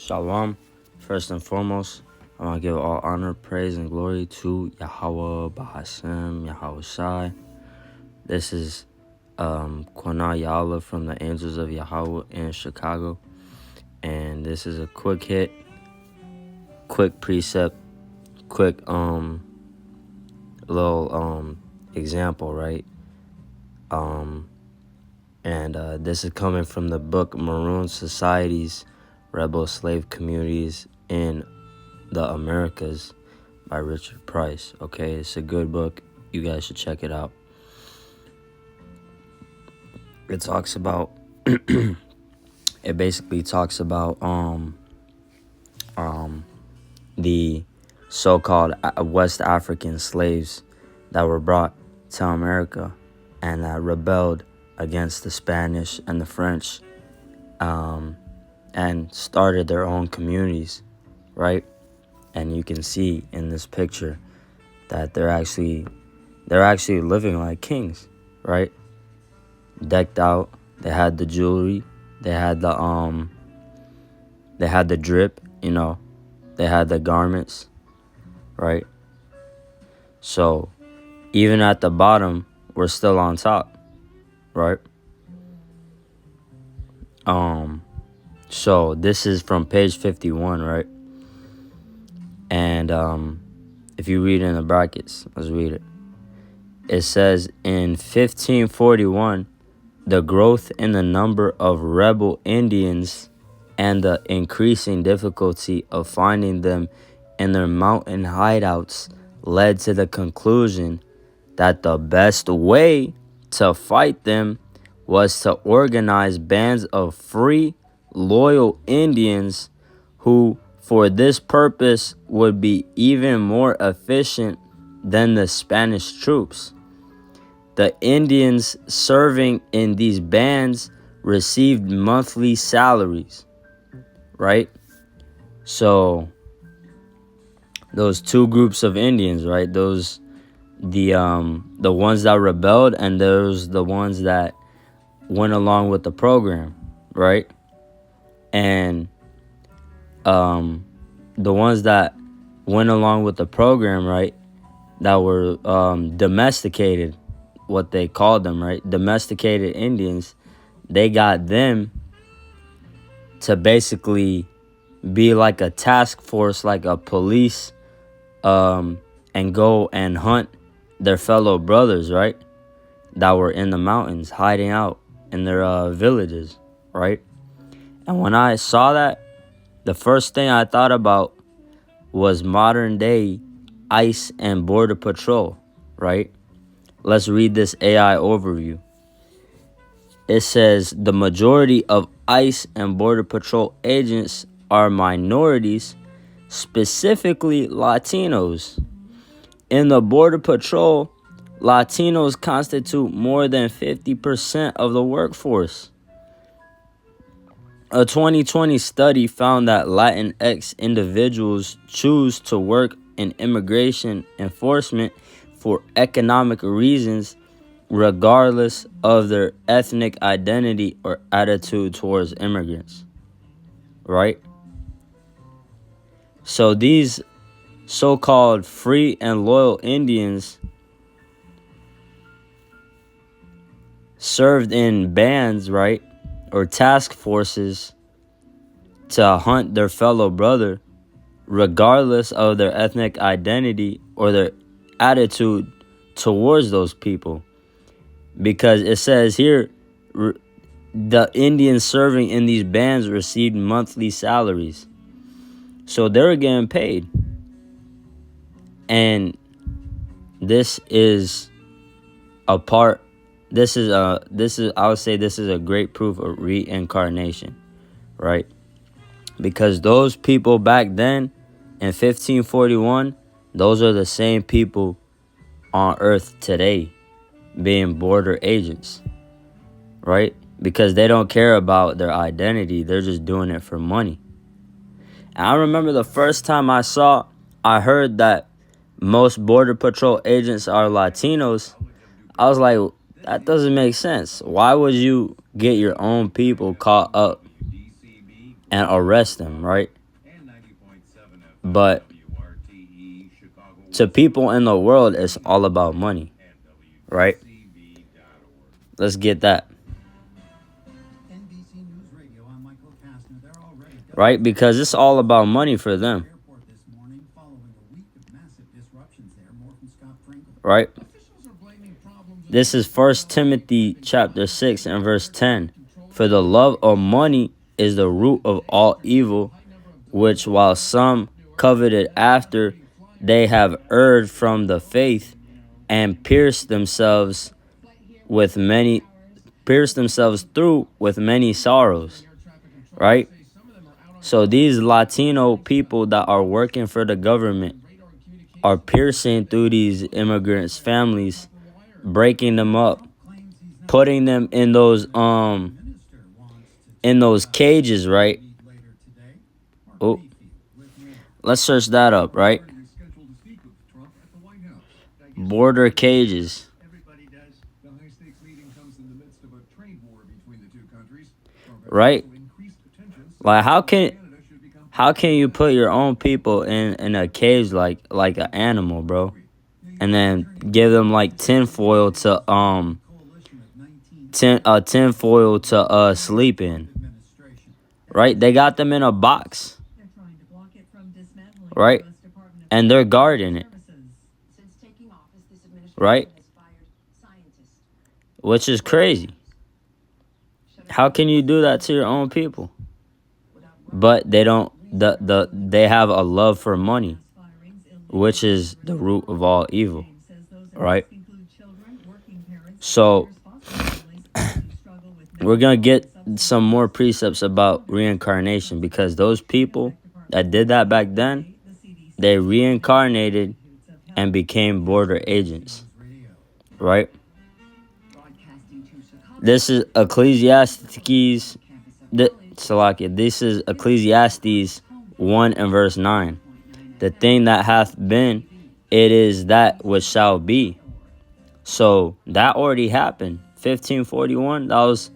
Shalom. First and foremost, I want to give all honor, praise, and glory to Yahweh, Bahashem, Yahweh Shai. This is Quana Yala from the Angels of Yahweh in Chicago. And this is a quick hit, quick precept, quick little example, right? This is coming from the book Maroon Societies, Rebel Slave Communities in the Americas by Richard Price. Okay, it's a good book. You guys should check it out. It talks about it basically talks about the so-called West African slaves that were brought to America and that rebelled against the Spanish and the French and started their own communities, right? And you can see in this picture that they're actually living like kings, right? Decked out. They had the jewelry. They had the drip, They had the garments, right? So even at the bottom, we're still on top, right? So this is from page 51, right? And if you read in the brackets, let's read it. It says, in 1541, the growth in the number of rebel Indians and the increasing difficulty of finding them in their mountain hideouts led to the conclusion that the best way to fight them was to organize bands of free, loyal Indians who, for this purpose, would be even more efficient than the Spanish troops. The Indians serving in these bands received monthly salaries, right? So those two groups of Indians, right? Those the ones that rebelled and those the ones that went along with the program, right? And the ones that went along with the program, right, that were domesticated, what they called them, right? Domesticated Indians, they got them to basically be like a task force, like a police, and go and hunt their fellow brothers, right? That were in the mountains, hiding out in their villages, right? And when I saw that, the first thing I thought about was modern day ICE and Border Patrol, right? Let's read this AI overview. It says the majority of ICE and Border Patrol agents are minorities, specifically Latinos. In the Border Patrol, Latinos constitute more than 50% of the workforce. A 2020 study found that Latinx individuals choose to work in immigration enforcement for economic reasons, regardless of their ethnic identity or attitude towards immigrants, right? So these so-called free and loyal Indians served in bands, right, or task forces to hunt their fellow brother, regardless of their ethnic identity or their attitude towards those people. Because it says here, the Indians serving in these bands received monthly salaries. So they're getting paid. And this is a part, I would say this is a great proof of reincarnation, right? Because those people back then in 1541, those are the same people on earth today being border agents, right? Because they don't care about their identity. They're just doing it for money. And I remember the first time I heard that most Border Patrol agents are Latinos, I was like, that doesn't make sense. Why would you get your own people caught up and arrest them, right? But to people in the world, it's all about money, right? Let's get that. Right? Because it's all about money for them. Right? This is First Timothy chapter 6 and verse 10. For the love of money is the root of all evil, which while some coveted after, they have erred from the faith and pierced themselves through with many sorrows. Right? So these Latino people that are working for the government are piercing through these immigrants' families, breaking them up, putting them in those cages, right? Oh, let's search that up, right? Border cages. Right? Like how can you put your own people in a cage like an animal, bro? And then give them like tinfoil to sleep in. Right? They got them in a box. Right? And they're guarding it. Right? Which is crazy. How can you do that to your own people? But they don't they have a love for money, which is the root of all evil. Right? So we're going to get some more precepts about reincarnation, because those people that did that back then, they reincarnated and became border agents. Right? This is Ecclesiastes. This is Ecclesiastes 1 and verse 9. The thing that hath been, it is that which shall be. So that already happened. 1541, that was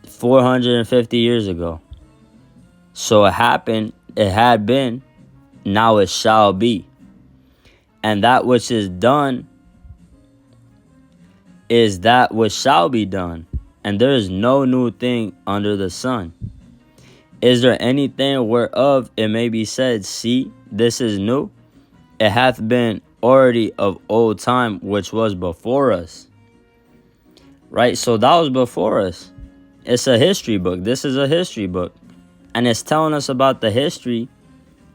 450 years ago. So it happened, it had been, now it shall be. And that which is done is that which shall be done. And there is no new thing under the sun. Is there anything whereof it may be said, see, this is new? It hath been already of old time, which was before us. Right? So that was before us. It's a history book. This is a history book. And it's telling us about the history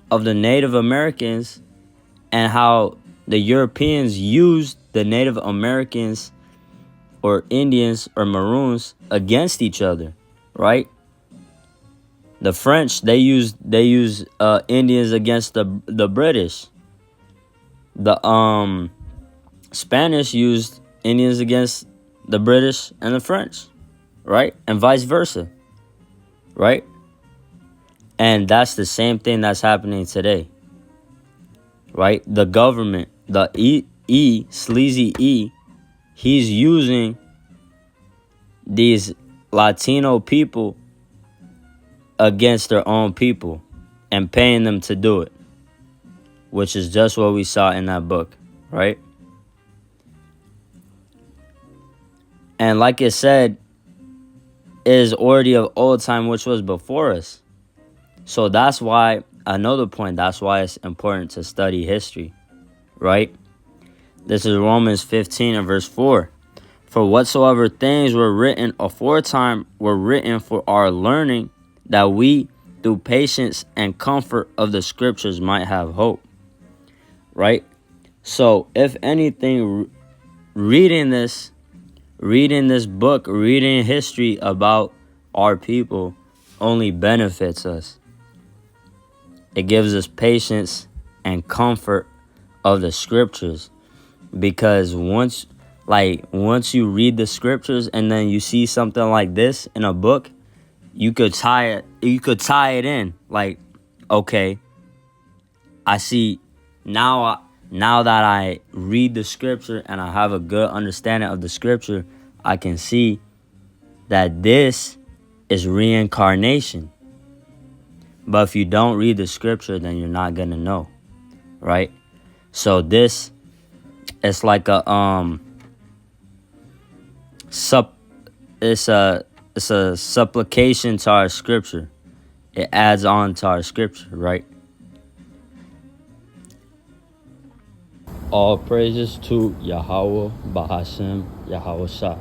of the Native Americans and how the Europeans used the Native Americans or Indians or Maroons against each other, right? The French, they use Indians against the British. The Spanish used Indians against the British and the French, right? And vice versa, right? And that's the same thing that's happening today, right? The government, the Sleazy E, he's using these Latino people against their own people and paying them to do it, which is just what we saw in that book, right? And like it said, it is already of old time, which was before us. So that's why, another point, that's why it's important to study history, right? This is Romans 15 and verse 4. For whatsoever things were written aforetime were written for our learning, that we, through patience and comfort of the scriptures, might have hope. Right? So, if anything, reading this book, reading history about our people only benefits us. It gives us patience and comfort of the scriptures. Because once you read the scriptures and then you see something like this in a book, you could tie it in. Like, okay, I see now that I read the scripture and I have a good understanding of the scripture, I can see that this is reincarnation. But if you don't read the scripture, then you're not gonna know, right? So this, it's like a it's a supplication to our scripture. It adds on to our scripture, right? All praises to Yahweh Bahashem Yahweh Shah.